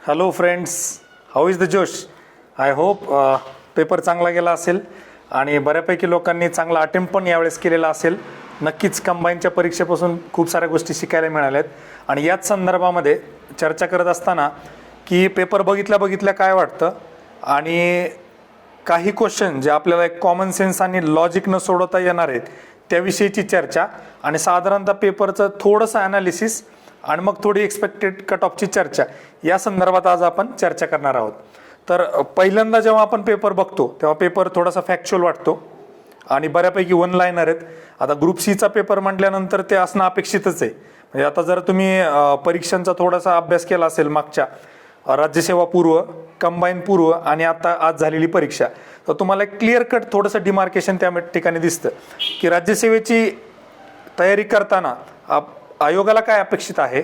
Hello friends, how is the जोश. I hope paper चांगला गेला असेल आणि बऱ्यापैकी लोकांनी चांगला अटेम्प्ट पण यावेळेस केलेला असेल. नक्कीच कंबाईनच्या परीक्षेपासून खूप साऱ्या गोष्टी शिकायला मिळाल्यात आणि याच संदर्भामध्ये चर्चा करत असताना की पेपर बघितल्या काय वाटतं आणि काही क्वेश्चन जे आपल्याला एक कॉमन सेन्स आणि लॉजिक न सोडवता येणार आहेत त्याविषयीची चर्चा आणि साधारणतः पेपरचं थोडंसं ॲनालिसिस आणि मग थोडी एक्सपेक्टेड कट ऑफची चर्चा या संदर्भात आज आपण चर्चा करणार आहोत. तर पहिल्यांदा जेव्हा आपण पेपर बघतो तेव्हा पेपर थोडासा फॅक्च्युअल वाटतो आणि बऱ्यापैकी वन लाईनर आहेत. आता ग्रुप सीचा पेपर म्हटल्यानंतर ते असणं अपेक्षितच आहे. म्हणजे आता जर तुम्ही परीक्षांचा थोडासा अभ्यास केला असेल मागच्या राज्यसेवा पूर्व, कंबाईन पूर्व आणि आता आज झालेली परीक्षा, तर तुम्हाला एक क्लिअर कट थोडंसं डिमार्केशन त्या ठिकाणी दिसतं की राज्यसेवेची तयारी करताना आयोगाला काय अपेक्षित आहे,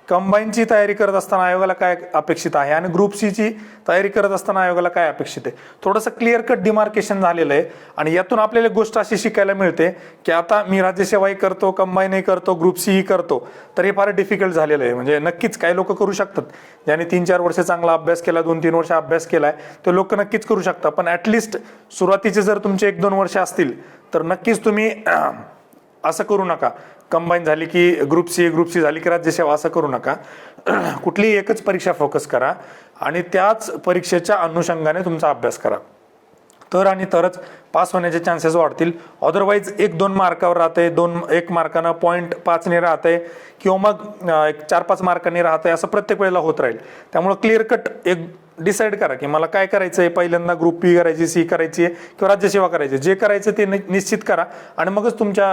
कंबाईनची तयारी करत असताना आयोगाला काय अपेक्षित आहे आणि ग्रुप सीची तयारी करत असताना आयोगाला काय अपेक्षित आहे. थोडंसं क्लिअर कट डिमार्केशन झालेलं आहे आणि यातून आपल्याला एक गोष्ट अशी शिकायला मिळते की आता मी राज्यसेवाही करतो, कंबाईनही करतो, ग्रुप सीही करतो, तर हे फार डिफिकल्ट झालेलं आहे. म्हणजे नक्कीच काही लोक करू शकतात, ज्यांनी 3-4 वर्ष चांगला अभ्यास केला, 2-3 वर्ष अभ्यास केलाय, ते लोक नक्कीच करू शकतात. पण ॲटलिस्ट सुरुवातीचे जर तुमचे 1-2 वर्ष असतील तर नक्कीच तुम्ही असं करू नका, कंबाईन झाली की ग्रुप सी झाली की राज्यसेवा, असं करू नका. कुठलीही एकच परीक्षा फोकस करा आणि त्याच परीक्षेच्या अनुषंगाने तुमचा अभ्यास करा, तर आणि तरच पास होण्याचे चान्सेस वाढतील. अदरवाईज 1-2 मार्कावर राहते, 1 मार्कानं 0.5ने राहते किंवा मग 4-5 मार्कांनी राहते, असं प्रत्येक वेळेला होत राहील. त्यामुळे क्लिअर कट एक डिसाईड करा की मला काय करायचं आहे. पहिल्यांदा ग्रुप बी करायची, सी करायची आहे किंवा राज्यसेवा करायची, जे करायचं ते निश्चित करा आणि मगच तुमच्या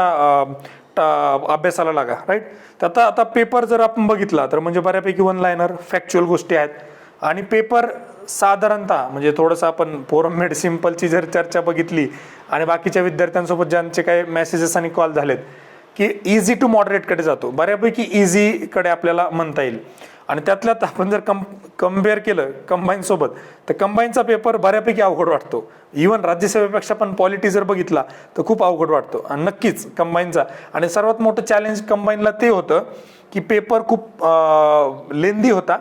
अभ्यासाला लागा, राईट. तर आता पेपर जर आपण बघितला तर म्हणजे बऱ्यापैकी वन लाईनर फॅक्च्युअल गोष्टी आहेत आणि पेपर साधारणतः म्हणजे थोडंसं आपण फोरम मेड सिम्पलची जर चर्चा बघितली आणि बाकीच्या विद्यार्थ्यांसोबत ज्यांचे काही मेसेजेस आणि कॉल झालेत की इझी टू मॉडरेटकडे जातो, बऱ्यापैकी इझीकडे आपल्याला म्हणता येईल. आणि त्यातल्यात आपण जर कम्पेअर केलं कंबाईनसोबत तर कंबाईनचा पेपर बऱ्यापैकी अवघड वाटतो. इव्हन राज्यसेवेपेक्षा पण पॉलिटी जर बघितला तर खूप अवघड वाटतो आणि नक्कीच कंबाईनचा. आणि सर्वात मोठं चॅलेंज कंबाईनला ते होतं की पेपर खूप लेंदी होता,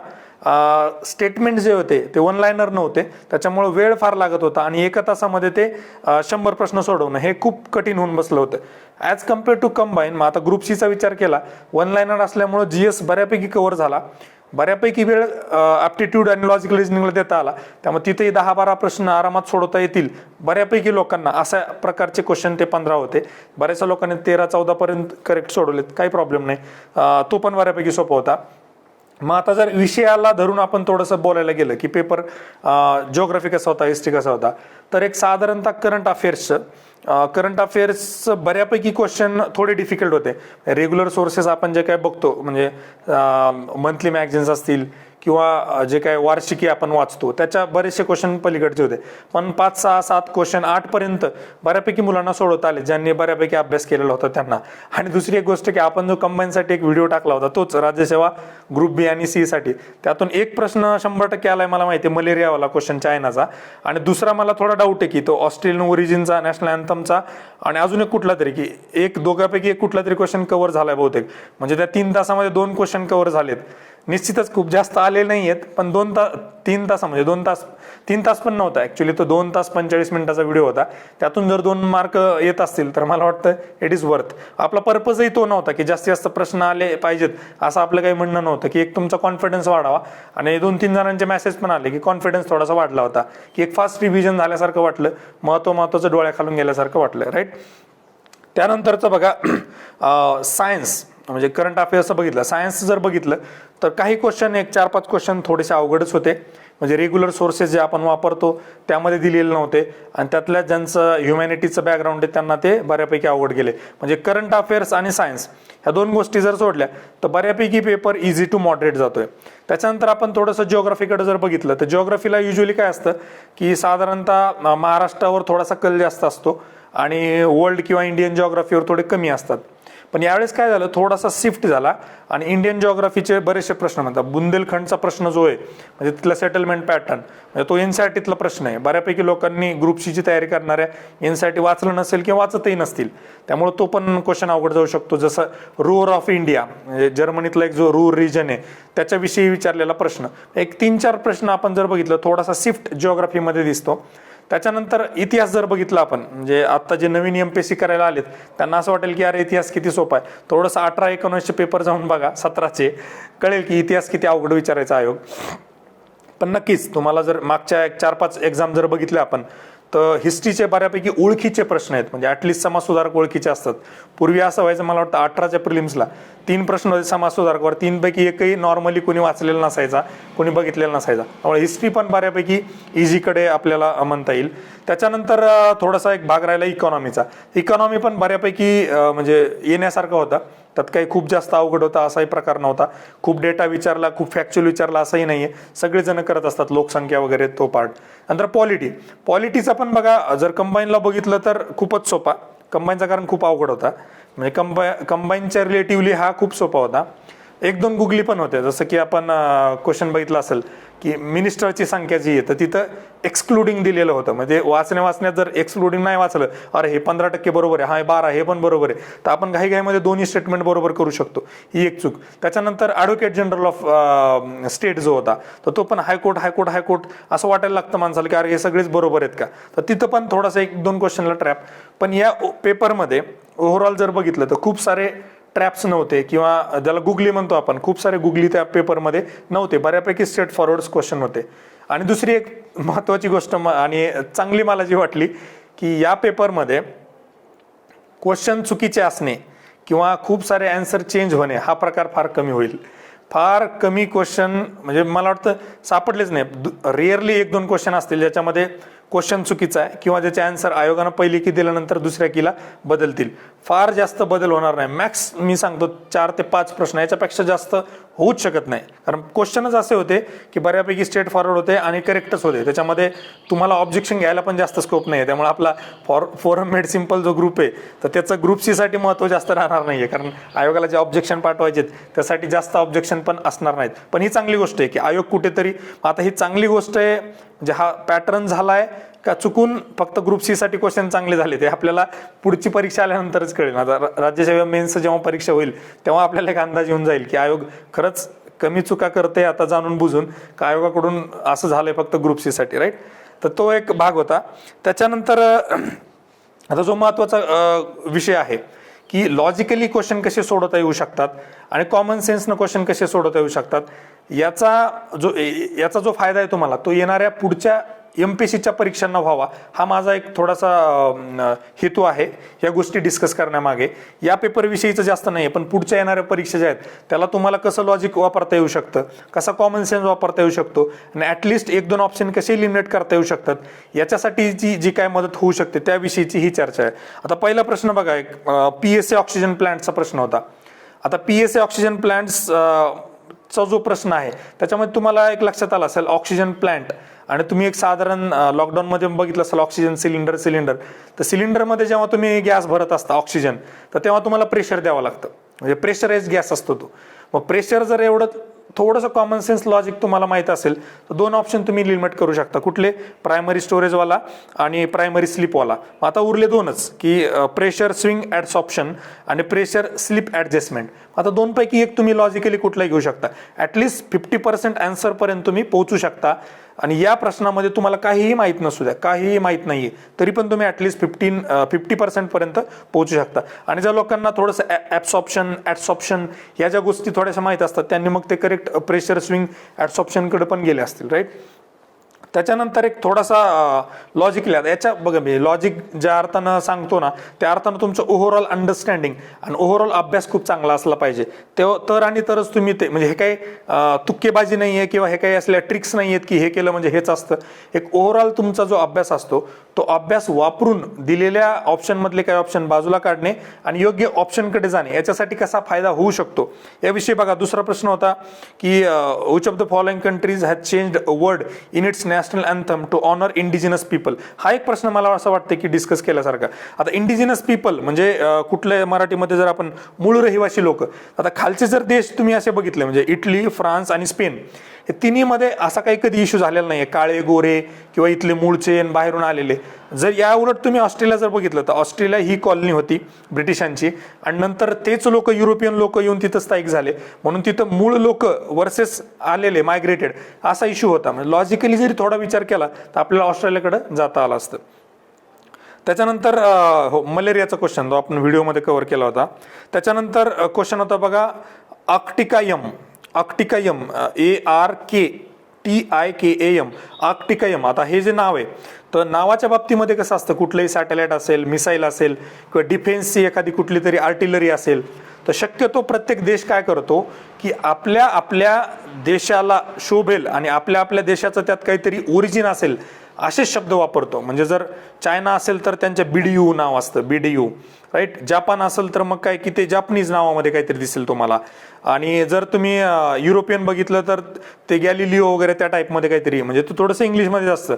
स्टेटमेंट जे होते ते वन लाईनर नव्हते, त्याच्यामुळे वेळ फार लागत होता आणि 1 तासामध्ये ते 100 प्रश्न सोडवणं हे खूप कठीण होऊन बसलं होतं ॲज कम्पेअर टू कंबाईन. मग आता ग्रुप सीचा विचार केला, वन लाईनर असल्यामुळे GS बऱ्यापैकी कव्हर झाला, बऱ्यापैकी वेळ ॲप्टिट्यूड आणि लॉजिकल रिजनिंगला देता आला, त्यामुळे तिथेही 10-12 प्रश्न आरामात सोडवता येतील बऱ्यापैकी लोकांना. अशा प्रकारचे क्वेश्चन ते 15 होते, बऱ्याचशा लोकांनी 13-14 पर्यंत करेक्ट सोडवलेत, काही प्रॉब्लेम नाही. तो पण बऱ्यापैकी सोपा होता. मग आता जर विषयाला धरून आपण थोडंसं बोलायला गेलं की पेपर जिओग्राफी कसा होता, हिस्ट्री कसा होता, तर एक साधारणतः करंट अफेअर्स बऱ्यापैकी क्वेश्चन थोडे डिफिकल्ट होते. रेग्युलर सोर्सेस आपण जे काय बघतो म्हणजे मंथली मॅगझिन्स असतील किंवा जे काय वार्षिकी आपण वाचतो त्याच्या बरेचसे क्वेश्चन पलीकडचे होते. पण 5, 6, 7 क्वेश्चन 8 पर्यंत बऱ्यापैकी मुलांना सोडवता आले ज्यांनी बऱ्यापैकी अभ्यास केलेला होता त्यांना. आणि दुसरी एक गोष्ट की आपण जो कंबाईनसाठी एक व्हिडिओ टाकला होता तोच राज्यसेवा ग्रुप बी आणि सी साठी, त्यातून एक प्रश्न 100% आलाय मला माहिती आहे, मलेरियावाला क्वेश्चन चायनाचा, आणि दुसरा मला थोडा डाऊट आहे की तो ऑस्ट्रेलियन ओरिजिनचा, नॅशनल अँथमचा आणि अजून एक कुठला तरी, की एक दोघांपैकी एक कुठला तरी क्वेश्चन कव्हर झालाय बहुतेक. म्हणजे त्या 3 तासामध्ये 2 क्वेश्चन कव्हर झालेत. निश्चितच खूप जास्त आले नाही आहेत, पण 3 तासामध्ये 3 तास पण नव्हता ॲक्च्युली, तो 2 तास 45 मिनिटाचा व्हिडिओ होता. त्यातून जर 2 मार्क येत असतील तर मला वाटतं इट इज वर्थ. आपला पर्पजही तो नव्हता की जास्तीत जास्त प्रश्न आले पाहिजेत असं आपलं काही म्हणणं नव्हतं, की एक तुमचा कॉन्फिडन्स वाढावा. आणि 2-3 जणांचे मेसेज पण आले की कॉन्फिडन्स थोडासा वाढला होता, की एक फास्ट रिव्हिजन झाल्यासारखं वाटलं, महत्त्वाचं डोळ्याखालून गेल्यासारखं वाटलं, राईट. त्यानंतरचं बघा सायन्स म्हणजे करंट अफेअर्स बघितलं. सायन्स जर बघितलं तर काही क्वेश्चन 4-5 क्वेश्चन थोडेसे अवघडच होते. म्हणजे रेग्युलर सोर्सेस जे आपण वापरतो त्यामध्ये दिलेले नव्हते आणि त्यातल्या ज्यांचं ह्युमॅनिटीचं बॅकग्राऊंड आहे त्यांना ते बऱ्यापैकी अवघड गेले. म्हणजे करंट अफेअर्स आणि सायन्स ह्या 2 गोष्टी जर सोडल्या तर बऱ्यापैकी पेपर इझी टू मॉडरेट जातोय. त्याच्यानंतर आपण थोडंसं जिओग्राफीकडे जर बघितलं तर जिओग्राफीला युजली काय असतं की साधारणतः महाराष्ट्रावर थोडासा कल जास्त असतो आणि वर्ल्ड किंवा इंडियन जिओग्राफीवर थोडे कमी असतात. पण यावेळेस काय झालं, थोडासा शिफ्ट झाला आणि इंडियन जिओग्राफीचे बरेचसे प्रश्न म्हणतात. बुंदेलखंडचा प्रश्न जो आहे म्हणजे तिथला सेटलमेंट पॅटर्न म्हणजे तो एनसीईआरटीतला प्रश्न आहे. बऱ्यापैकी लोकांनी ग्रुप सीची तयारी करणाऱ्या एनसीईआरटी वाचलं नसेल किंवा वाचतही नसतील, त्यामुळे तो पण क्वेश्चन अवघड जाऊ शकतो. जसं रूर ऑफ इंडिया म्हणजे जर्मनीतला एक जो रूर रिजन आहे त्याच्याविषयी विचारलेला प्रश्न, एक 3-4 प्रश्न आपण जर बघितलं थोडासा शिफ्ट जिओग्राफीमध्ये दिसतो. त्याच्यानंतर इतिहास जर बघितला आपण, म्हणजे आता जे नवीन एमपीएससी करायला आलेत त्यांना असं वाटेल की अरे इतिहास किती सोपा आहे. थोडंसं 18-19चे पेपर जाऊन बघा, 17चे, कळेल की इतिहास किती अवघड विचारायचा आयोग. पण नक्कीच तुम्हाला जर मागच्या 4-5 एक्झाम जर बघितल्या आपण, तर हिस्ट्रीचे बऱ्यापैकी ओळखीचे प्रश्न आहेत, म्हणजे ॲटलिस्ट समाज सुधारक ओळखीचे असतात. पूर्वी असं व्हायचं, मला वाटतं 18च्या प्रिलिम्सला 3 प्रश्न होते समाज सुधारकवर, 3पैकी एकही नॉर्मली कोणी वाचलेला नसायचा, कोणी बघितलेला नसायचा. त्यामुळे हिस्ट्री पण बऱ्यापैकी इझीकडे आपल्याला म्हणता येईल. त्याच्यानंतर थोडासा एक भाग राहिला इकॉनॉमीचा. इकॉनॉमी पण बऱ्यापैकी म्हणजे येण्यासारखा होता, त्यात काही खूप जास्त अवघड होता असाही प्रकार नव्हता. खूप डेटा विचारला, खूप फॅक्च्युअल विचारला असंही नाहीये, सगळेजण करत असतात, लोकसंख्या वगैरे तो पार्ट. नंतर पॉलिटीचा पण बघा, जर कंबाईनला बघितलं तर खूपच सोपा. कंबाईनचा कारण खूप अवघड होता, म्हणजे कंबाईनच्या रिलेटिव्हली हा खूप सोपा होता. 1-2 गुगली पण होते, जसं की आपण क्वेश्चन बघितलं असेल की मिनिस्टरची संख्या जी आहे तर तिथं एक्सक्लुडिंग दिलेलं होतं. म्हणजे वाचण्यात जर एक्सक्लुडिंग नाही वाचलं, अरे हे 15% बरोबर आहे, हा 12 हे पण बरोबर आहे, तर आपण घाईमध्ये दोन्ही स्टेटमेंट बरोबर करू शकतो, ही एक चूक. त्याच्यानंतर ॲडव्होकेट जनरल ऑफ स्टेट जो होता तर तो पण हायकोर्ट असं वाटायला लागतं माणसाला की अरे हे सगळेच बरोबर आहेत का, तर तिथं पण थोडासा 1-2 क्वेश्चनला ट्रॅप. पण या पेपरमध्ये ओव्हरऑल जर बघितलं तर खूप सारे ट्रॅप्स नव्हते, किंवा ज्याला गुगली म्हणतो आपण, खूप सारे गुगली त्या पेपरमध्ये नव्हते. बऱ्यापैकी स्ट्रेट फॉरवर्ड क्वेश्चन होते. आणि दुसरी एक महत्त्वाची गोष्ट आणि चांगली मला जी वाटली की या पेपरमध्ये क्वेश्चन चुकीचे असणे किंवा खूप सारे आन्सर चेंज होणे हा प्रकार फार कमी होईल. फार कमी क्वेश्चन म्हणजे मला वाटतं सापडलेच नाही. रिअरली 1-2 क्वेश्चन असतील ज्याच्यामध्ये क्वेश्चन चुकीचा आहे किंवा ज्याचे आन्सर आयोगानं पहिली की दिल्यानंतर दुसऱ्या कीला बदलतील. फार जास्त बदल होणार नाही. मॅक्स मी सांगतो 4 ते 5 प्रश्न, याच्यापेक्षा जास्त होऊच शकत नाही. कारण क्वेश्चनच असे होते की बऱ्यापैकी स्ट्रेट फॉरवर्ड होते आणि करेक्टच होते. त्याच्यामध्ये तुम्हाला ऑब्जेक्शन घ्यायला पण जास्त स्कोप नाही आहे. त्यामुळे आपला फोरम मेड सिम्पल जो ग्रुप आहे तर त्याचं ग्रुप सी साठी महत्त्व जास्त राहणार नाही आहे, कारण आयोगाला जे ऑब्जेक्शन पाठवायचे त्यासाठी जास्त ऑब्जेक्शन पण असणार नाहीत. पण ही चांगली गोष्ट आहे की आयोग कुठेतरी, आता ही चांगली गोष्ट आहे म्हणजे हा पॅटर्न झालाय का चुकून फक्त ग्रुप सी साठी क्वेश्चन चांगले झाले ते आपल्याला पुढची परीक्षा आल्यानंतरच कळेल. आता राज्यसेवा मेन्स जेव्हा परीक्षा होईल तेव्हा आपल्याला एक अंदाज येऊन जाईल की आयोग खरंच कमी चुका करते आता जाणून बुजून, का आयोगाकडून असं झालंय फक्त ग्रुप सी साठी, राईट. तर तो एक भाग होता. त्याच्यानंतर आता जो महत्त्वाचा विषय आहे की लॉजिकली क्वेश्चन कसे सोडवता येऊ शकतात आणि कॉमन सेन्सनं क्वेश्चन कसे सोडवता येऊ शकतात, याचा जो फायदा आहे तुम्हाला तो येणाऱ्या पुढच्या एमपीएससीच्या परीक्षांना व्हावा, हा माझा एक थोडासा हेतू आहे या गोष्टी डिस्कस करण्यामागे. या पेपरविषयीचं जास्त नाही आहे, पण पुढच्या येणाऱ्या परीक्षा ज्या आहेत त्याला तुम्हाला कसं लॉजिक वापरता येऊ शकतं, कसा कॉमन सेन्स वापरता येऊ शकतो आणि ॲटलिस्ट 1-2 ऑप्शन कसे इलिमिनेट करता येऊ शकतात, याच्यासाठी जी काय मदत होऊ शकते त्याविषयीची ही चर्चा आहे. आता पहिला प्रश्न बघा, एक PSA ऑक्सिजन प्लांटचा प्रश्न होता. आता PSA ऑक्सिजन प्लांट्स चा जो प्रश्न आहे त्याच्यामध्ये तुम्हाला एक लक्षात आला असेल ऑक्सिजन प्लांट, आणि तुम्ही एक साधारण लॉकडाऊनमध्ये बघितलं असेल ऑक्सिजन सिलेंडर, तर सिलेंडरमध्ये जेव्हा तुम्ही गॅस भरत असता ऑक्सिजन, तर तेव्हा तुम्हाला प्रेशर द्यावं लागतं, म्हणजे प्रेशराइज गॅस असतो तो. मग प्रेशर जर एवढं थोडंसं कॉमन सेन्स लॉजिक तुम्हाला माहित असेल तर 2 ऑप्शन तुम्ही लिमिट करू शकता. कुठले? प्रायमरी स्टोरेजवाला आणि प्रायमरी स्लिपवाला. आता उरले 2च की प्रेशर स्विंग ॲडसॉप्शन आणि प्रेशर स्लिप ॲडजस्टमेंट. आता 2 पैकी एक तुम्ही लॉजिकली कुठलाही घेऊ शकता. ॲटलिस्ट 50% आन्सरपर्यंत तुम्ही पोहोचू शकता. आणि या प्रश्नामध्ये तुम्हाला काहीही माहीत नसू द्या, काहीही माहीत नाहीये तरी पण तुम्ही ॲटलिस्ट 50% पर्यंत पोहोचू शकता. आणि ज्या लोकांना थोडंसं ॲब्सॉप्शन या ज्या गोष्टी थोड्याशा माहीत असतात त्यांनी मग ते करेक्ट प्रेशर स्विंग ॲडसॉप्शनकडे पण गेले असतील, राईट. त्याच्यानंतर एक थोडासा लॉजिकली, याच्या बघा मी लॉजिक ज्या अर्थानं सांगतो ना त्या अर्थानं तुमचं ओव्हरऑल अंडरस्टँडिंग आणि ओव्हरऑल अभ्यास खूप चांगला असला पाहिजे. तर आणि तरच तुम्ही ते, म्हणजे हे काही तुक्केबाजी नाही आहे किंवा हे काही असल्या ट्रिक्स नाही आहेत की हे केलं म्हणजे हेच असतं. एक ओव्हरऑल तुमचा जो अभ्यास असतो तो अभ्यास वापरून दिलेल्या ऑप्शनमधले काही ऑप्शन बाजूला काढणे आणि योग्य ऑप्शनकडे जाणे, याच्यासाठी कसा फायदा होऊ शकतो याविषयी बघा. दुसरा प्रश्न होता की which of the following countries has changed word in its national anthem to honour indigenous people. हा एक प्रश्न मला असं वाटतं की डिस्कस केल्यासारखा. आता इंडिजिनस पीपल म्हणजे कुठल्या मराठीमध्ये जर आपण मूळ रहिवासी लोक, आता खालचे जर देश तुम्ही असे बघितले म्हणजे इटली, फ्रान्स आणि स्पेन, हे तिन्हीमध्ये असा काही कधी इश्यू झालेला नाही आहे, काळे गोरे किंवा इथले मूळचे बाहेरून आलेले. जर या उलट तुम्ही ऑस्ट्रेलिया जर बघितलं तर ऑस्ट्रेलिया ही कॉलनी होती ब्रिटिशांची आणि नंतर तेच लोक युरोपियन लोक येऊन तिथं स्थायिक झाले, म्हणून तिथं मूळ लोक वर्सेस आलेले मायग्रेटेड असा इश्यू होता. म्हणजे लॉजिकली जरी थोडा विचार केला तर आपल्याला ऑस्ट्रेलियाकडे जाता आलं असतं. त्याच्यानंतर हो, मलेरियाचा क्वेश्चन जो आपण व्हिडिओमध्ये कव्हर केला होता. त्याच्यानंतर क्वेश्चन होता बघा आर्क्टिकायम, आर्क्टिकायम ARKTIKAM, आर्क्टिकायम. आता हे जे नाव आहे तर नावाच्या बाबतीमध्ये कसं असतं, कुठलंही सॅटेलाइट असेल, मिसाईल असेल किंवा डिफेन्सची एखादी कुठली तरी आर्टिलरी असेल तर शक्यतो प्रत्येक देश काय करतो की आपल्या देशाला शोभेल आणि आपल्या देशाचं त्यात काहीतरी ओरिजिन असेल असे शब्द वापरतो. म्हणजे जर चायना असेल तर त्यांच्या BDU नाव असतं, BDU, राईट. जापान असेल तर मग काय की ते जापनीज नावामध्ये काहीतरी दिसेल तुम्हाला. आणि जर तुम्ही युरोपियन बघितलं तर ते गॅलिलिओ वगैरे त्या टाईपमध्ये काहीतरी, म्हणजे तो थोडंसं इंग्लिशमध्येच असतं.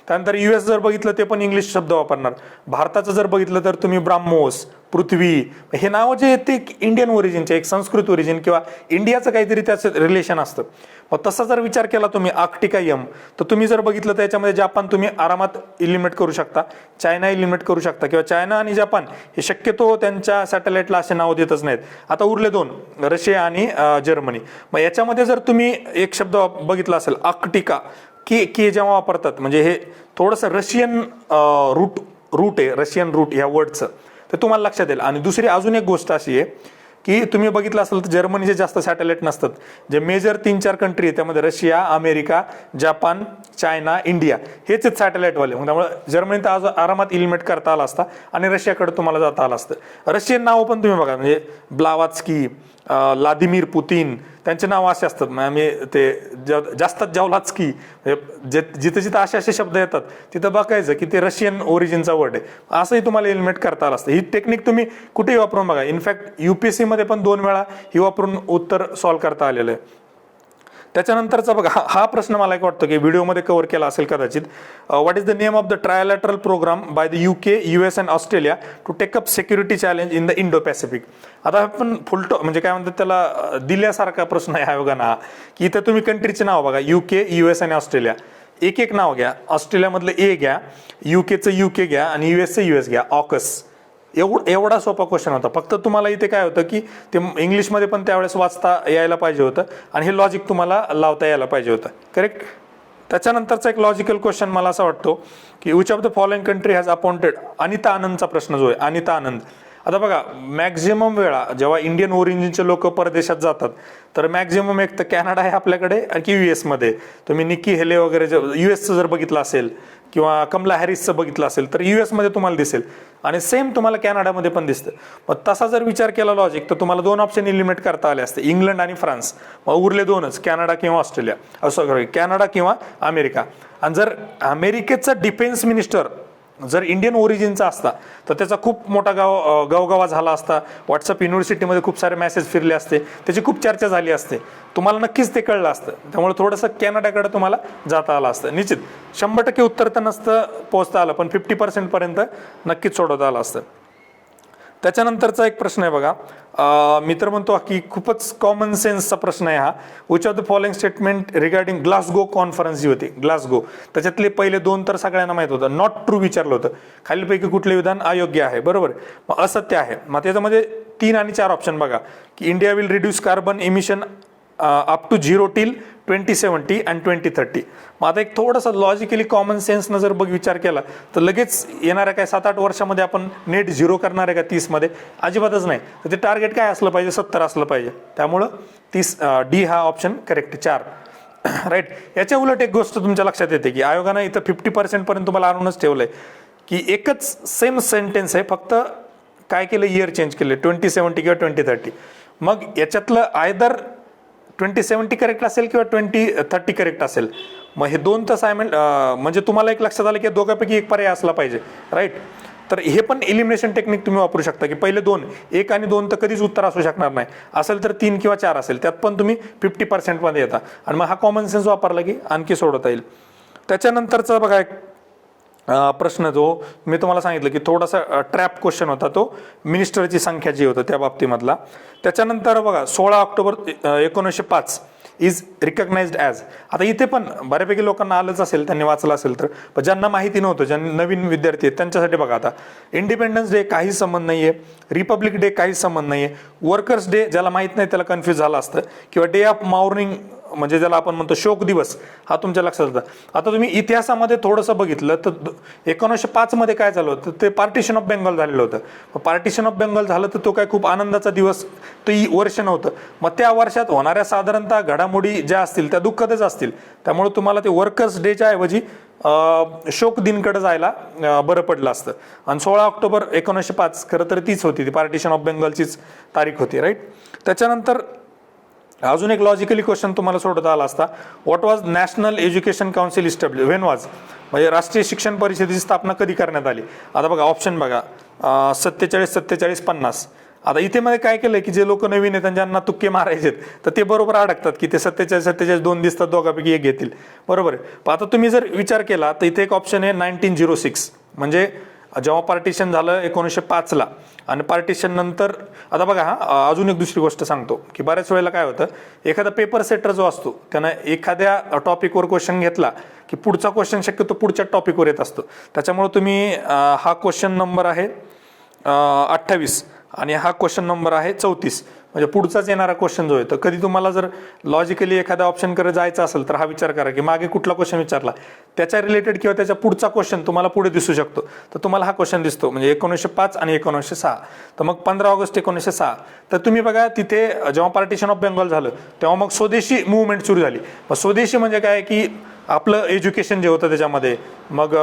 त्यानंतर US जर बघितलं ते पण इंग्लिश शब्द वापरणार. भारताचं जर बघितलं तर तुम्ही ब्राह्मोस, पृथ्वी, हे नावं जे आहेत ते इंडियन ओरिजिनचे, एक संस्कृत ओरिजिन किंवा इंडियाचं काहीतरी त्याचं रिलेशन असतं. मग तसा जर विचार केला तुम्ही आर्क्टिकायम तर तुम्ही जर बघितलं तर याच्यामध्ये जापान तुम्ही आरामात इलिमिनेट करू शकता, चायना इलिमिनेट करू शकता किंवा चायना आणि जपान हे शक्यतो त्यांच्या सॅटेलाइटला असे नाव देतच नाहीत. आता उरले दोन, रशिया आणि जर्मनी. मग याच्यामध्ये जर तुम्ही एक शब्द बघितला असेल आर्क्टिका, के जेव्हा वापरतात म्हणजे हे थोडंसं रशियन रूट आहे, रशियन रूट ह्या वर्डचं, तर तुम्हाला लक्षात येईल. आणि दुसरी अजून एक गोष्ट अशी आहे की तुम्ही बघितलं असेल तर जर्मनीचे जास्त सॅटेलाइट नसतात. जे मेजर 3-4 कंट्री आहे त्यामध्ये Russia, America, Japan, China, India हेच सॅटेलाइटवाले. मग त्यामुळे जर्मनी तर आरामात इलिमिनेट करता आला असता आणि रशियाकडे तुम्हाला जाता आलं असतं. रशियन नावं पण तुम्ही बघा म्हणजे ब्लावात्स्की, व्लादिमीर पुतीन, त्यांचे नाव असे असतात. आम्ही ते जास्तात जावलात्स्की, म्हणजे जिथं जिथं असे शब्द येतात तिथं बघायचं की ते रशियन ओरिजिनचा वर्ड आहे, असंही तुम्हाला एलिमिनेट करता आलं असतं. ही टेक्निक तुम्ही कुठेही वापरून बघा. इनफॅक्ट UPSC मध्ये पण 2 वेळा ही वापरून उत्तर सॉल्व्ह करता आलेलं आहे. त्याच्यानंतरचा बघा हा प्रश्न मला एक वाटतं की व्हिडिओमध्ये कव्हर केला असेल कदाचित. What is the name of the trilateral program by the UK, US and Australia to take up security challenge in the Indo Pacific. आता आपण फुलटो म्हणजे काय म्हणतात त्याला दिल्यासारखा प्रश्न आहे आयोगाना की इथं तुम्ही कंट्रीचे नाव बघा, UK, US आणि ऑस्ट्रेलिया. एक एक नाव घ्या. ऑस्ट्रेलियामधलं A घ्या, UKचं UK घ्या आणि USचं US घ्या. ऑकस. एवढा सोपा क्वेश्चन होता. फक्त तुम्हाला इथे काय होतं की ते इंग्लिशमध्ये पण त्यावेळेस वाचता यायला पाहिजे होतं आणि हे लॉजिक तुम्हाला लावता यायला पाहिजे होतं. करेक्ट. त्याच्यानंतरचा एक लॉजिकल क्वेश्चन मला असा वाटतो की which of the following country has appointed, Anita आनंदचा प्रश्न जो आहे, अनिता आनंद. आता बघा मॅक्झिमम वेळा जेव्हा इंडियन ओरिजिनचे लोक परदेशात जातात तर मॅक्झिमम एक तर कॅनडा आहे आपल्याकडे की US मध्ये. तुम्ही निकी हेले वगैरे USचं जर बघितलं असेल किंवा कमला हॅरिसचं बघितलं असेल तर US मध्ये तुम्हाला दिसेल आणि सेम तुम्हाला कॅनडामध्ये पण दिसतं. मग तसा जर विचार केला लॉजिक तर तुम्हाला 2 ऑप्शन इलिमिनेट करता आले असते, इंग्लंड आणि फ्रान्स. मग उरले 2च, कॅनडा किंवा ऑस्ट्रेलिया, सॉरी कॅनडा किंवा अमेरिका. आणि जर अमेरिकेचा डिफेन्स मिनिस्टर जर इंडियन ओरिजिनचा असता तर त्याचा खूप मोठा गावगावा झाला असता. व्हॉट्सअप युनिव्हर्सिटीमध्ये खूप सारे मेसेज फिरले असते, त्याची खूप चर्चा झाली असते, तुम्हाला नक्कीच ते कळलं असतं. त्यामुळे थोडंसं कॅनडाकडे तुम्हाला जाता आलं असतं. निश्चित 100% उत्तर तर नसतं पोहोचता आलं पण 50% पर्यंत नक्कीच सोडवता आलं असतं. त्याच्यानंतरचा एक प्रश्न आहे बघा, मी तर म्हणतो की खूपच कॉमन सेन्सचा प्रश्न आहे हा. Which of the following statement regarding Glasgow conference जी होती, ग्लासगो, त्याच्यातले पहिले 2 तर सगळ्यांना माहित होतं. नॉट ट्रू विचारलं होतं, खालीलपैकी कुठले विधान अयोग्य आहे, बरोबर. मग असत्य आहे. मग त्याच्यामध्ये 3 आणि 4 ऑप्शन बघा की India will reduce carbon emission up to 0 till 2070 and 2030. मग आता एक थोडंसं लॉजिकली कॉमन सेन्सनं जर विचार केला तर लगेच येणाऱ्या काय 7-8 वर्षामध्ये आपण नेट 0 करणार आहे का 30 मध्ये? अजिबातच नाही. तर ते टार्गेट काय असलं पाहिजे? 70 असलं पाहिजे. त्यामुळं 30 D हा ऑप्शन करेक्ट, 4 राईट. याच्या उलट एक गोष्ट तुमच्या लक्षात येते की आयोगानं इथं 50% पर्यंत तुम्हाला आणूनच ठेवलंय की एकच सेम सेंटेन्स आहे, फक्त काय केलं, इयर चेंज केले, 2070 किंवा 2030. मग याच्यातलं आयदर 2070 करेक्ट असेल किंवा 2030 करेक्ट असेल. मग हे 2 तर म्हणजे तुम्हाला एक लक्षात आलं की दोघांपैकी एक पर्याय असला पाहिजे, राईट. तर हे पण इलिमिनेशन टेक्निक तुम्ही वापरू शकता की पहिले 2, 1 आणि 2 तर कधीच उत्तर असू शकणार नाही, असेल तर 3 किंवा 4 असेल, त्यात पण तुम्ही 50% मध्ये येता आणि मग हा कॉमन सेन्स वापरला की आणखी सोडवता येईल. त्याच्यानंतरचा बघा एक प्रश्न जो मी तुम्हाला सांगितलं की थोडासा ट्रॅप क्वेश्चन होता, तो मिनिस्टरची संख्या जी होतं त्या बाबतीमधला. त्याच्यानंतर बघा 16 ऑक्टोबर 1905 इज रिकग्नाइज्ड ॲज. आता इथे पण बऱ्यापैकी लोकांना आलंच असेल, त्यांनी वाचलं असेल तर, पण ज्यांना माहिती नव्हतं, ज्यांनी नवीन विद्यार्थी आहेत त्यांच्यासाठी बघा, आता इंडिपेंडन्स डे काहीच संबंध नाही आहे, रिपब्लिक डे काहीच संबंध नाही आहे, वर्कर्स डे ज्याला माहीत नाही त्याला कन्फ्यूज झालं असतं, किंवा डे ऑफ मॉर्निंग म्हणजे ज्याला आपण म्हणतो शोक दिवस, हा तुमच्या लक्षात होता. आता तुम्ही इतिहासामध्ये थोडंसं बघितलं तर 1905 मध्ये काय झालं होतं, ते पार्टिशन ऑफ बेंगॉल झालेलं होतं. पार्टिशन ऑफ बेंगॉल झालं तर तो काय खूप आनंदाचा दिवस तो वर्ष नव्हतं. मग त्या वर्षात होणाऱ्या साधारणतः घडामोडी ज्या असतील त्या दुःखदच असतील, त्यामुळे तुम्हाला ते वर्कर्स डेच्या ऐवजी शोक दिनकडे जायला बरं पडलं असतं. आणि 16 ऑक्टोबर 1905 खरं तर तीच होती, ती पार्टिशन ऑफ बेंगॉलचीच तारीख होती, राईट. त्याच्यानंतर अजून एक लॉजिकली क्वेश्चन तुम्हाला सोडवता आला असता, what was national education council establish when was, म्हणजे राष्ट्रीय शिक्षण परिषदेची स्थापना कधी करण्यात आली. आता बघा ऑप्शन बघा 47, 47, 50. आता इथे मध्ये काय केलंय की जे लोक नवीन आहेत ज्यांना तुक्के मारायचे तर ते बरोबर अडकतात की ते 47, 47 दोन दिसतात, दोघापैकी एक घेतील, बरोबर आहे. पण आता तुम्ही जर विचार केला तर इथे एक ऑप्शन आहे 1906, म्हणजे जेव्हा पार्टिशन झालं 1905ला, आणि पार्टिशन नंतर. आता बघा अजून एक दुसरी गोष्ट सांगतो की बऱ्याच वेळेला काय होतं, एखादा पेपर सेटर जो असतो त्यानं एखाद्या टॉपिकवर क्वेश्चन घेतला की पुढचा क्वेश्चन शक्यतो पुढच्या टॉपिकवर येत असतो. त्याच्यामुळे तुम्ही हा क्वेश्चन नंबर आहे 28 आणि हा क्वेश्चन नंबर आहे 34, म्हणजे पुढचाच येणारा क्वेश्चन जो आहे, तर कधी तुम्हाला जर लॉजिकली एखाद्या ऑप्शनकडे जायचं असेल तर हा विचार करा की मागे कुठला क्वेश्चन विचारला त्याच्या रिलेटेड किंवा त्याच्या पुढचा क्वेश्चन तुम्हाला पुढे दिसू शकतो. तर तुम्हाला हा क्वेश्चन दिसतो म्हणजे 1905 आणि 1906. तर मग 15 ऑगस्ट 1906, तर तुम्ही बघा तिथे जेव्हा पार्टिशन ऑफ बेंगॉल झालं तेव्हा मग स्वदेशी मुवमेंट सुरू झाली. मग स्वदेशी म्हणजे काय की आपलं एज्युकेशन जे होतं त्याच्यामध्ये, मग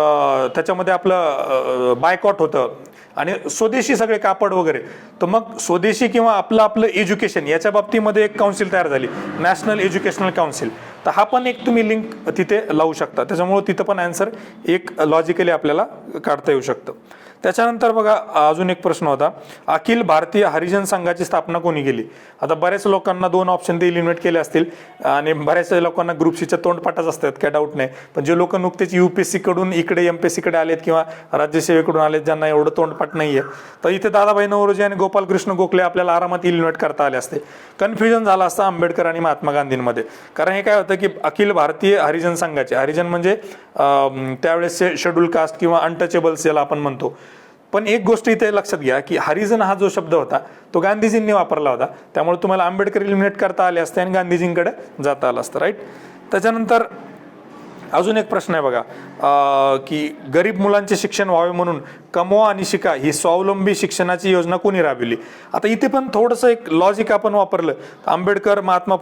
त्याच्यामध्ये आपलं बायकॉट होतं आणि स्वदेशी सगळे कापड वगैरे. तर मग स्वदेशी किंवा आपलं एज्युकेशन याच्या बाबतीमध्ये एक काउन्सिल तयार झाली, नॅशनल एज्युकेशनल काउन्सिल. तर हा पण एक तुम्ही लिंक तिथे लावू शकता, त्याच्यामुळे तिथं पण आन्सर एक लॉजिकली आपल्याला काढता येऊ शकतं. त्याच्यानंतर बघा अजून एक प्रश्न होता, अखिल भारतीय हरिजन संघाची स्थापना कोणी केली. आता बऱ्याच लोकांना दोन ऑप्शन ते इलिमिनेट केले असतील आणि बऱ्याच लोकांना ग्रुप सीच्या तोंडपाठच असतात, काय डाऊट नाही. पण जे लोक नुकतेच UPSC कडून इकडे MPSC कडे आलेत किंवा राज्यसेवेकडून आलेत ज्यांना एवढं तोंडपाठ नाहीये, तर इथे दादाभाई नौरोजी आणि गोपालकृष्ण गोखले आपल्याला आरामात इलिमिनेट करता आले असते. कन्फ्युजन झालं असतं आंबेडकर आणि महात्मा गांधींमध्ये. कारण हे काय होतं की अखिल भारतीय हरिजन संघाचे, हरिजन म्हणजे त्यावेळेस शेड्यूल कास्ट किंवा अनटचेबल्स ज्याला आपण म्हणतो. पण एक गोष्ट इथे लक्षात घ्या की हरिजन हा जो शब्द होता तो गांधीजींनी वापरला होता, त्यामुळे तुम्हाला आंबेडकर इलिमिनेट करता आले असते आणि गांधीजींकडे जाता आलं असतं, राईट. त्याच्यानंतर अजून एक प्रश्न आहे बघा की गरीब मुलांचे शिक्षण व्हावे म्हणून कमवा आणि शिका ही स्वावलंबी शिक्षणाची योजना कोणी राबविली. आता इथे पण थोडंसं एक लॉजिक आपण वापरलं, आंबेडकर, महात्मा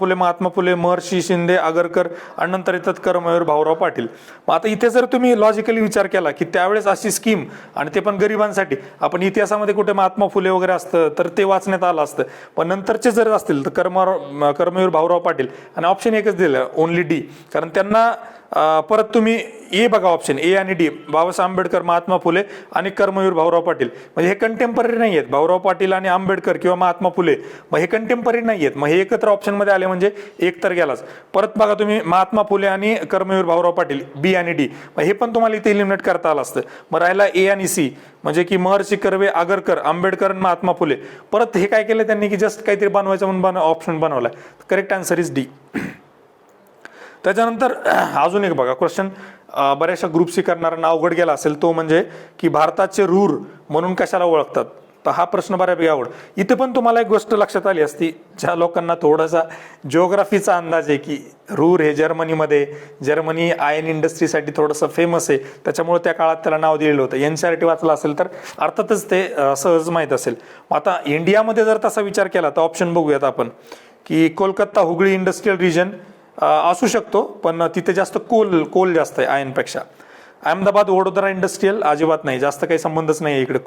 फुले, महर्षी शिंदे, आगरकर आणि नंतर येतात कर्मवीर भाऊराव पाटील. मग आता इथे जर तुम्ही लॉजिकली विचार केला की त्यावेळेस अशी स्कीम आणि ते पण गरिबांसाठी, आपण इतिहासामध्ये कुठे महात्मा फुले वगैरे असतं तर ते वाचण्यात आलं असतं, पण नंतरचे जर असतील तर कर्मवीर भाऊराव पाटील, आणि ऑप्शन एकच दिलं ओनली डी, कारण त्यांना परत तुम्ही ए बघा, ऑप्शन ए आणि डी, बाबासाहेब आंबेडकर, महात्मा फुले आणि कर्मवीर भाऊराव पाटील, म्हणजे हे कंटेम्पररी नाही आहेत. भाऊराव पाटील आणि आंबेडकर किंवा महात्मा फुले मग हे कंटेम्पररी नाही आहेत, मग हे एकत्र ऑप्शनमध्ये आले म्हणजे एक तर गेलाच. परत बघा तुम्ही महात्मा फुले आणि कर्मवीर भाऊराव पाटील, बी आणि डी, मग हे पण तुम्हाला इथे इलिमिनेट करता आलं असतं. मग राहिला ए आणि सी, म्हणजे की महर्षी कर्वे, आगरकर, आंबेडकर आणि महात्मा फुले. परत हे काय केलं त्यांनी की जस्ट काहीतरी बनवायचं म्हणून ऑप्शन बनवला. Correct answer is D. त्याच्यानंतर अजून एक बघा क्वेश्चन बऱ्याचशा ग्रुप सी करणाऱ्यांना अवघड गेला असेल, तो म्हणजे की भारताचे रूर म्हणून कशाला ओळखतात. तर हा प्रश्न बऱ्यापैकी आवड. इथे पण तुम्हाला एक गोष्ट लक्षात आली असती, ज्या लोकांना थोडासा जिओग्राफीचा अंदाज आहे की रूर हे जर्मनी आयन इंडस्ट्रीसाठी थोडंसं फेमस आहे, त्याच्यामुळे त्या काळात त्याला नाव दिलेलं होतं. NCERT वाचलं असेल तर अर्थातच ते सहज माहीत असेल. आता इंडियामध्ये जर तसा विचार केला तर ऑप्शन बघूयात आपण की कोलकाता हुगळी इंडस्ट्रियल रिजन असू शकतो, पण तिथे जास्त कोल जास्त आहे आयनपेक्षा. अहमदाबाद वडोदरा इंडस्ट्रियल अजिबात नाही, जास्त काही संबंधच नाही इकडे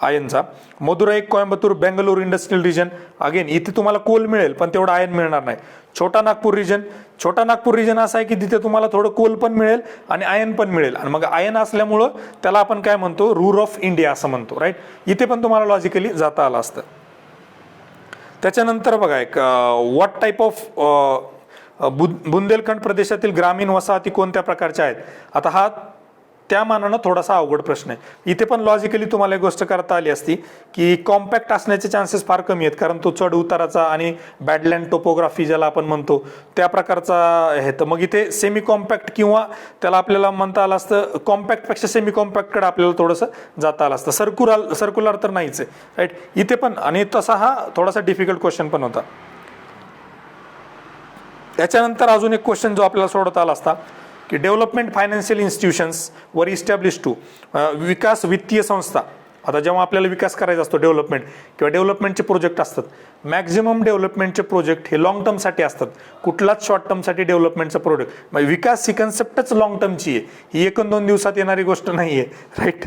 आयनचा. Madurai Coimbatore Bangalore industrial region, again इथे तुम्हाला कोल मिळेल पण तेवढं आयन मिळणार नाही. छोटा नागपूर रिजन असा आहे की तिथे तुम्हाला थोडं कोल पण मिळेल आणि आयन पण मिळेल, आणि मग आयन असल्यामुळं त्याला आपण काय म्हणतो, रूर ऑफ इंडिया असं म्हणतो, राईट. इथे पण तुम्हाला लॉजिकली जाता आलं असतं. त्याच्यानंतर बघा एक व्हॉट टाईप ऑफ बुंदेलखंड प्रदेशातील ग्रामीण वसाहती कोणत्या प्रकारच्या आहेत? आता हा त्या मानानं थोडासा अवघड प्रश्न आहे. इथे पण लॉजिकली तुम्हाला एक गोष्ट करता आली असती की कॉम्पॅक्ट असण्याचे चान्सेस फार कमी आहेत, कारण तो चढ उताराचा आणि बॅडलँड टोपोग्राफी ज्याला आपण म्हणतो त्या प्रकारचा आहे. तर मग इथे सेमी कॉम्पॅक्ट किंवा त्याला आपल्याला म्हणता आलं असतं कॉम्पॅक्टपेक्षा सेमी कॉम्पॅक्टकडे आपल्याला थोडंसं जाता आलं असतं. सर्क्युलर तर नाहीच आहे, राईट. इथे पण आणि तसा हा थोडासा डिफिकल्ट क्वेश्चन पण होता. त्याच्यानंतर अजून एक क्वेश्चन जो आपल्याला सोडवता आला असता की डेव्हलपमेंट फायनान्शियल इन्स्टिट्यूशन्स वर इस्टॅब्लिश टू, विकास वित्तीय संस्था. आता जेव्हा आपल्याला विकास करायचा असतो डेव्हलपमेंट किंवा डेव्हलपमेंटचे प्रोजेक्ट असतात, मॅक्झिमम डेव्हलपमेंटचे प्रोजेक्ट हे लॉंग टर्मसाठी असतात. कुठलाच शॉर्ट टर्मसाठी डेव्हलपमेंटचं प्रोजेक्ट म्हणजे विकास ही कन्सेप्टच लॉंग टर्मची आहे, ही 1-2 दिवसात येणारी गोष्ट नाही आहे, राईट.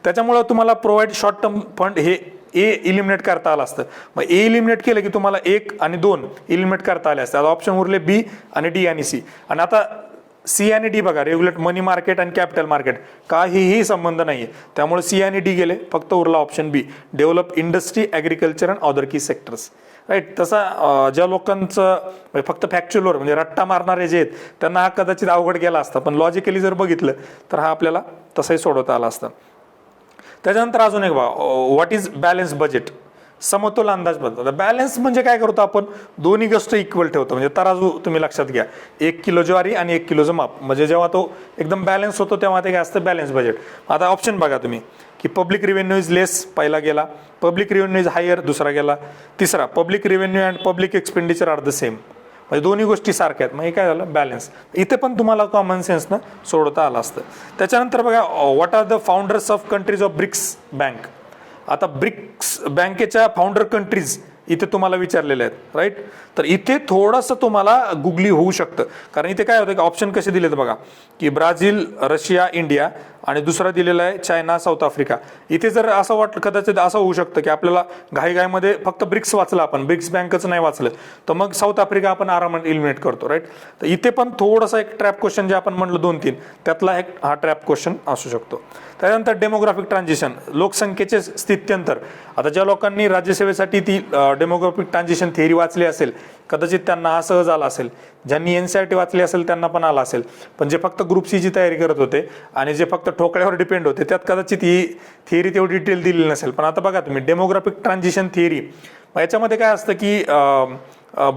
त्याच्यामुळं तुम्हाला प्रोव्हाइड शॉर्ट टर्म फंड हे ए इलिमिनेट करता आलं असतं. मग ए इलिमिनेट केलं की तुम्हाला 1 आणि 2 इलिमिनेट करता आले असते. आता ऑप्शन उरले बी आणि डी आणि सी. आणि आता सी आणि डी बघा, रेग्युलेट मनी मार्केट आणि कॅपिटल मार्केट काहीही संबंध नाही आहे, त्यामुळे सी आणि डी गेले, फक्त उरला option B, develop industry agriculture and other की सेक्टर्स, राईट. तसा ज्या लोकांचं फक्त फॅक्च्युअलवर म्हणजे रट्टा मारणारे जे आहेत त्यांना हा कदाचित अवघड गेला असता, पण लॉजिकली जर बघितलं तर हा आपल्याला तसंही सोडवता आला असता. त्याच्यानंतर अजून एक बघा, व्हॉट इज बॅलन्स बजेट, समतोल अंदाजपत्रक. बॅलन्स म्हणजे काय करतो आपण, दोन्ही गोष्ट इक्वल ठेवतो. म्हणजे तराजू तुम्ही लक्षात घ्या, 1 किलो ज्वारी आणि 1 किलोचं माप, म्हणजे जेव्हा तो एकदम बॅलन्स होतो तेव्हा ते काय असतं, बॅलन्स बजेट. आता ऑप्शन बघा तुम्ही की पब्लिक रेव्हेन्यू इज लेस पहिला गेला, पब्लिक रेव्हेन्यू इज हायर दुसरा गेला, तिसरा public revenue and public expenditure are the same, म्हणजे दोन्ही गोष्टी सारख्या आहेत. मग हे काय झालं, बॅलन्स. इथे पण तुम्हाला कॉमन सेन्सनं सोडवता आलं असतं. त्याच्यानंतर बघा, what are the founders of countries of BRICS bank. आता ब्रिक्स बँकेच्या फाउंडर कंट्रीज इथे तुम्हाला विचारलेले आहेत, राईट. तर इथे थोडंसं तुम्हाला गुगली होऊ शकतं, कारण इथे काय होतं की ऑप्शन कसे दिलेत बघा की ब्राझील, रशिया, इंडिया आणि दुसरा दिलेला आहे चायना, साऊथ आफ्रिका. इथे जर असं वाटलं, कदाचित असं होऊ शकतं की आपल्याला घाईघाईमध्ये फक्त ब्रिक्स वाचलं आपण, ब्रिक्स बँकच नाही वाचलं, तर मग साऊथ आफ्रिका आपण आरामात इलिमिनेट करतो, राईट. तर इथे पण थोडासा एक ट्रॅप क्वेश्चन जे आपण म्हणलं 2-3 त्यातला एक हा ट्रॅप क्वेश्चन असू शकतो. त्यानंतर डेमोग्राफिक ट्रान्झिशन, लोकसंख्येचे स्थित्यंतर. आता ज्या लोकांनी राज्यसेवेसाठी ती डेमोग्राफिक ट्रान्झिशन थिअरी वाचली असेल कदाचित त्यांना हा सहज आला असेल, ज्यांनी NCERT वाचली असेल त्यांना पण आला असेल, पण जे फक्त ग्रुप सीची तयारी करत होते आणि जे फक्त ठोकळ्यावर डिपेंड होते त्यात कदाचित ही थिअरी तेवढी डिटेल दिलेली नसेल. पण आता बघा तुम्ही डेमोग्राफिक ट्रान्झिशन थिअरी, याच्यामध्ये काय असतं की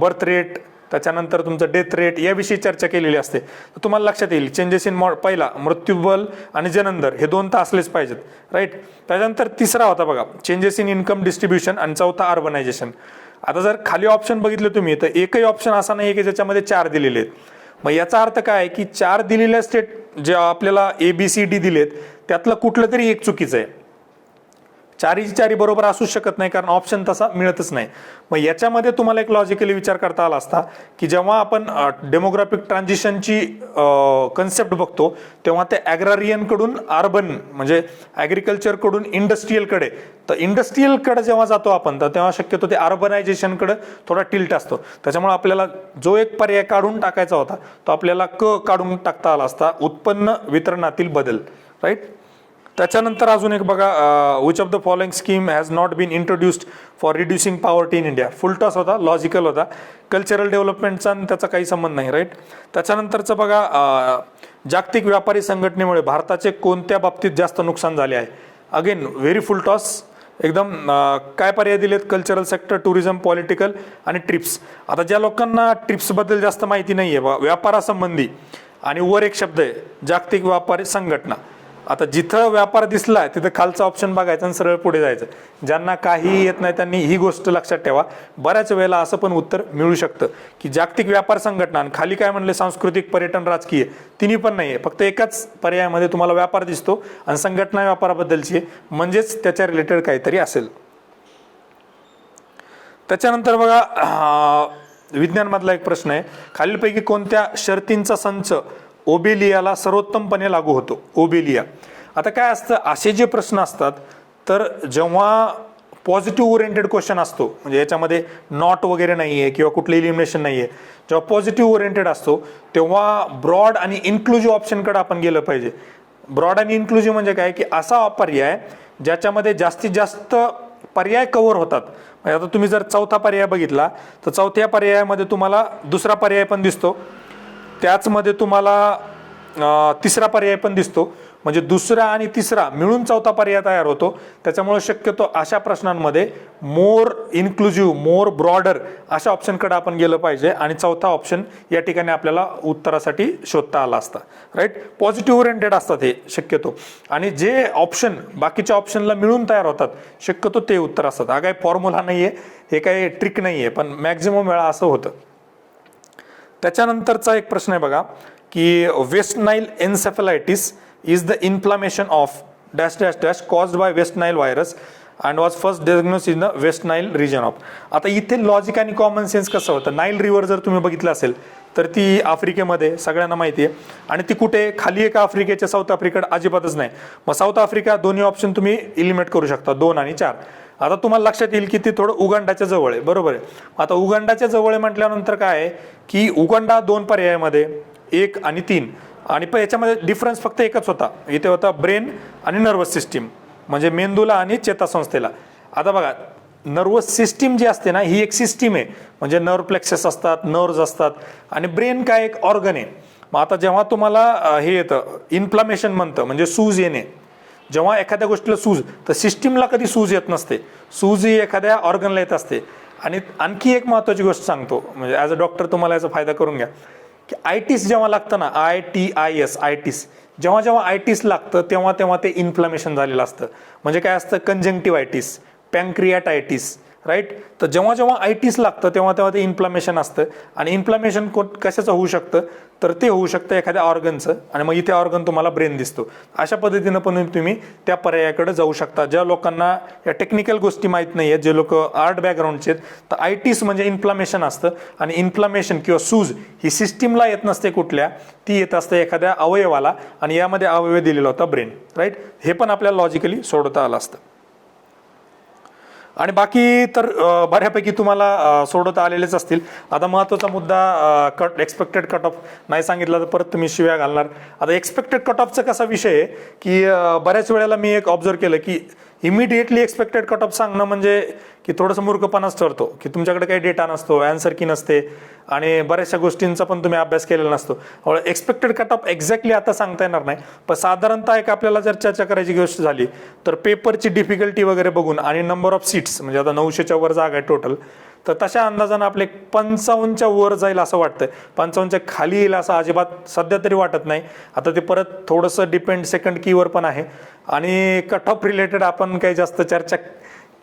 बर्थ रेट, त्याच्यानंतर तुमचं डेथ रेट याविषयी चर्चा केलेली असते. तर तुम्हाला लक्षात येईल चेंजेस इन पहिला मृत्यूबल आणि जननदर हे 2 तर असलेच पाहिजेत, राईट. त्याच्यानंतर तिसरा होता बघा चेंजेस इन इन्कम डिस्ट्रीब्युशन आणि चौथा अर्बनायझेशन. आता जर खाली ऑप्शन बघितले तुम्ही तर एकही ऑप्शन असा नाही की ज्याच्यामध्ये 4 दिलेले आहेत. मग याचा अर्थ काय आहे की 4 दिलेल्या स्टेट जे आपल्याला ABCD दिलेत त्यातलं कुठलं तरी एक चुकीचं आहे. 4 बरोबर असू शकत नाही, कारण ऑप्शन तसा मिळतच नाही. मग याच्यामध्ये तुम्हाला एक लॉजिकली विचार करता आला असता की जेव्हा आपण डेमोग्राफिक ट्रान्झिशनची कन्सेप्ट बघतो तेव्हा ते ॲग्रारियनकडून अर्बन म्हणजे ॲग्रिकल्चरकडून इंडस्ट्रीयलकडे, तर इंडस्ट्रीयलकडे जेव्हा जातो आपण तर तेव्हा शक्यतो ते अर्बनायझेशनकडे थोडा टिल्ट असतो. त्याच्यामुळे आपल्याला जो एक पर्याय काढून टाकायचा होता तो आपल्याला काढून टाकता आला असता, उत्पन्न वितरणातील बदल, राईट. त्याच्यानंतर अजून एक बघा, which of the following scheme has not been introduced for reducing poverty in India. Full toss होता, लॉजिकल होता, कल्चरल डेव्हलपमेंटचा त्याचा काही संबंध नाही, राईट. त्याच्यानंतरचं बघा, जागतिक व्यापारी संघटनेमुळे भारताचे कोणत्या बाबतीत जास्त नुकसान झाले आहे. अगेन व्हेरी फुल टॉस एकदम. काय पर्याय दिलेत, कल्चरल सेक्टर, टुरिझम, पॉलिटिकल आणि ट्रिप्स. आता ज्या लोकांना ट्रिप्सबद्दल जास्त माहिती नाही आहे व्यापारासंबंधी, आणि वर एक शब्द आहे जागतिक व्यापारी संघटना. आता जिथं व्यापार दिसला तिथं खालचा ऑप्शन बघायचा आणि सरळ पुढे जायचं. ज्यांना काही येत नाही त्यांनी ही गोष्ट लक्षात ठेवा, बऱ्याच वेळेला असं पण उत्तर मिळू शकतं की जागतिक व्यापार संघटना आणि खाली काय म्हणले, सांस्कृतिक, पर्यटन, राजकीय, तिन्ही पण नाही आहे. फक्त एकाच पर्यायामध्ये तुम्हाला व्यापार दिसतो आणि संघटना व्यापाराबद्दलची आहे, म्हणजेच त्याच्या रिलेटेड काहीतरी असेल. त्याच्यानंतर बघा, विज्ञानमधला एक प्रश्न आहे, खालीलपैकी कोणत्या शर्तींचा संच ओबेलियाला सर्वोत्तमपणे लागू होतो. ओबेलिया. आता काय असतं, असे जे प्रश्न असतात तर जेव्हा पॉझिटिव्ह ओरिएंटेड क्वेश्चन असतो, म्हणजे याच्यामध्ये नॉट वगैरे नाही आहे किंवा कुठलं इलिमिनेशन नाही आहे, जेव्हा पॉझिटिव्ह ओरिएंटेड असतो तेव्हा ब्रॉड आणि इन्क्लुझिव्ह ऑप्शनकडे आपण गेलं पाहिजे. ब्रॉड आणि इन्क्लुझिव्ह म्हणजे काय की असा पर्याय ज्याच्यामध्ये जास्तीत जास्त पर्याय कव्हर होतात. म्हणजे आता तुम्ही जर चौथा पर्याय बघितला तर चौथ्या पर्यायामध्ये तुम्हाला दुसरा पर्याय पण दिसतो, त्याचमध्ये तुम्हाला तिसरा पर्याय पण दिसतो, म्हणजे दुसरा आणि तिसरा मिळून चौथा पर्याय तयार होतो. त्याच्यामुळे शक्यतो अशा प्रश्नांमध्ये मोर इन्क्लुझिव्ह, मोर ब्रॉडर अशा ऑप्शनकडे आपण गेलं पाहिजे आणि चौथा ऑप्शन या ठिकाणी आपल्याला उत्तरासाठी शोधता आला असता. राईट, पॉझिटिव्ह ओरिएंटेड असतात हे शक्यतो, आणि जे ऑप्शन बाकीच्या ऑप्शनला मिळून तयार होतात शक्यतो ते उत्तर असतात. हा काही फॉर्म्युला नाही आहे, हे काही ट्रिक नाही आहे, पण मॅक्झिमम वेळा असं होतं. त्याच्यानंतरचा एक प्रश्न आहे बघा की West Nile encephalitis is the inflammation of dash dash dash caused by West Nile virus and was first diagnosed in the West Nile region of. आता इथे लॉजिक आणि कॉमन सेन्स कसं होतं, नाईल रिव्हर जर तुम्ही बघितलं असेल तर ती आफ्रिकेमध्ये सगळ्यांना माहिती आहे, आणि ती कुठे खाली आहे का आफ्रिकेच्या, साऊथ आफ्रिकेत अजिबातच नाही. मग साऊथ आफ्रिका दोन्ही ऑप्शन तुम्ही इलिमिनेट करू शकता, 2 आणि 4. आता तुम्हाला लक्षात येईल की ती थोडं उगांडाच्या जवळ आहे, बरोबर आहे. आता उगांडाच्या जवळ आहे म्हटल्यानंतर काय आहे की उगांडा 2 पर्यायामध्ये 1 आणि 3, आणि याच्यामध्ये डिफरन्स फक्त एकच होता, इथे होता ब्रेन आणि नर्वस सिस्टीम, म्हणजे मेंदूला आणि चेतासंस्थेला. आता बघा, नर्वस सिस्टीम जी असते ना ही एक सिस्टीम आहे, म्हणजे नर्व प्लेक्सस असतात, नर्व्स असतात, आणि ब्रेन काय एक ऑर्गन आहे. मग आता जेव्हा तुम्हाला हे येतं इन्फ्लामेशन म्हणतं, म्हणजे सूज येणे, जेव्हा एखाद्या गोष्टीला सूज, तर सिस्टीमला कधी सूज येत नसते, सूज ही एखाद्या ऑर्गनला येत असते. आणि आणखी एक महत्त्वाची गोष्ट सांगतो, म्हणजे ॲज अ डॉक्टर तुम्हाला याचा फायदा करून घ्या की आयटिस जेव्हा लागतं ना, ITIS आयटिस, जेव्हा जेव्हा आयटिस लागतं तेव्हा तेव्हा ते इन्फ्लमेशन झालेलं असतं. म्हणजे काय असतं, कंजंक्टिव्हायटिस, पॅन्क्रियाटायटिस, राईट. तर जेव्हा जेव्हा आयटिस लागतं तेव्हा तेव्हा ते इन्फ्लमेशन असतं, आणि इन्फ्लमेशन कशाचं होऊ शकतं, तर ते होऊ शकतं एखाद्या ऑर्गनचं, आणि मग इथे ऑर्गन तुम्हाला ब्रेन दिसतो. अशा पद्धतीनं पण तुम्ही त्या पर्यायाकडे जाऊ शकता. ज्या लोकांना या टेक्निकल गोष्टी माहीत नाही आहेत, जे लोक आर्ट बॅकग्राऊंडचे आहेत, तर आयटिस म्हणजे इन्फ्लमेशन असतं, आणि इन्फ्लमेशन किंवा सूज ही सिस्टीमला येत नसते कुठल्या, ती येत असते एखाद्या अवयवाला, आणि यामध्ये अवयव दिलेला होता ब्रेन. राईट, हे पण आपल्याला लॉजिकली सोडवता आलं असतं. आणि बाकी तर बऱ्यापैकी तुम्हाला सोडवता आलेलेच असतील. आता महत्त्वाचा मुद्दा एक्सपेक्टेड कट ऑफ नाही सांगितलं तर परत तुम्ही शिव्या घालणार. आता एक्सपेक्टेड कट ऑफचा कसा विषय आहे की बऱ्याच वेळेला मी एक ऑब्झर्व केलं की इमिडिएटली एक्सपेक्टेड कट ऑफ सांगणं म्हणजे की थोडंसं मूर्खपणाच ठरतो, की तुमच्याकडे काही डेटा नसतो, ॲन्सर की नसते, आणि बऱ्याचशा गोष्टींचा पण तुम्ही अभ्यास केलेला नसतो. एक्सपेक्टेड कट ऑफ एक्झॅक्टली आता सांगता येणार नाही, पण साधारणतः एक आपल्याला जर चर्चा करायची गोष्ट झाली तर पेपरची डिफिकल्टी वगैरे बघून आणि नंबर ऑफ सीट्स, म्हणजे आता 900च्या वर जागा आहे टोटल, तर तशा अंदाजानं आपले 55च्या वर जाईल असं वाटतंय. 55च्या खाली येईल असं अजिबात सध्या तरी वाटत नाही. आता ते परत थोडंसं डिपेंड सेकंड कीवर पण आहे, आणि कट ऑफ रिलेटेड आपण काही जास्त चर्चा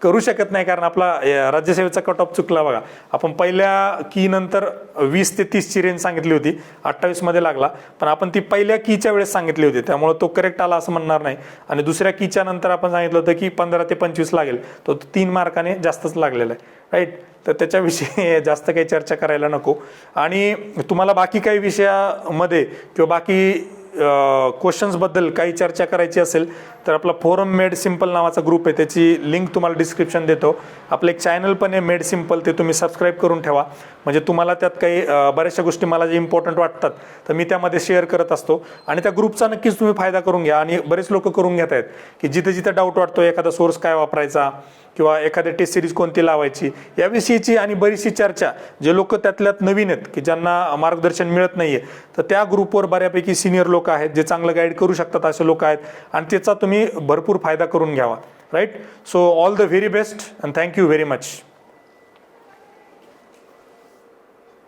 करू शकत नाही, कारण आपला राज्यसेवेचा कट ऑफ चुकला बघा. आपण पहिल्या की नंतर 20 ते 30ची रेंज सांगितली होती, 28 मध्ये लागला, पण आपण ती पहिल्या कीच्या वेळेस सांगितली होती, त्यामुळे तो करेक्ट आला असं म्हणणार नाही. आणि दुसऱ्या कीच्या नंतर आपण सांगितलं होतं की 15 ते 25 लागेल, तो 3 मार्काने जास्तच लागलेला आहे. राईट, तर त्याच्याविषयी जास्त काही चर्चा करायला नको. आणि तुम्हाला बाकी काही विषयामध्ये किंवा बाकी क्वेश्चन्सबद्दल काही चर्चा करायची असेल तर आपला फोरम मेड सिम्पल नावाचा ग्रुप आहे, त्याची लिंक तुम्हाला डिस्क्रिप्शन देतो. आपलं एक चॅनल पण आहे मेड सिम्पल, ते तुम्ही सबस्क्राईब करून ठेवा, म्हणजे तुम्हाला त्यात काही बऱ्याचशा गोष्टी मला जे इम्पॉर्टंट वाटतात तर मी त्यामध्ये शेअर करत असतो, आणि त्या ग्रुपचा नक्कीच तुम्ही फायदा करून घ्या. आणि बरेच लोक करून घेत आहेत की जिथे जिथे डाऊट वाटतो, एखादा सोर्स काय वापरायचा किंवा एखादी टेस्ट सिरीज कोणती लावायची याविषयीची आणि बरीचशी चर्चा, जे लोक त्यातल्यात नवीन आहेत की ज्यांना मार्गदर्शन मिळत नाहीये, तर त्या ग्रुपवर बऱ्यापैकी सिनियर लोक आहेत जे चांगलं गाईड करू शकतात, असे लोक आहेत, आणि त्याचा तुम्ही भरपूर फायदा करून घ्यावा. Right, so all the very best and thank you very much.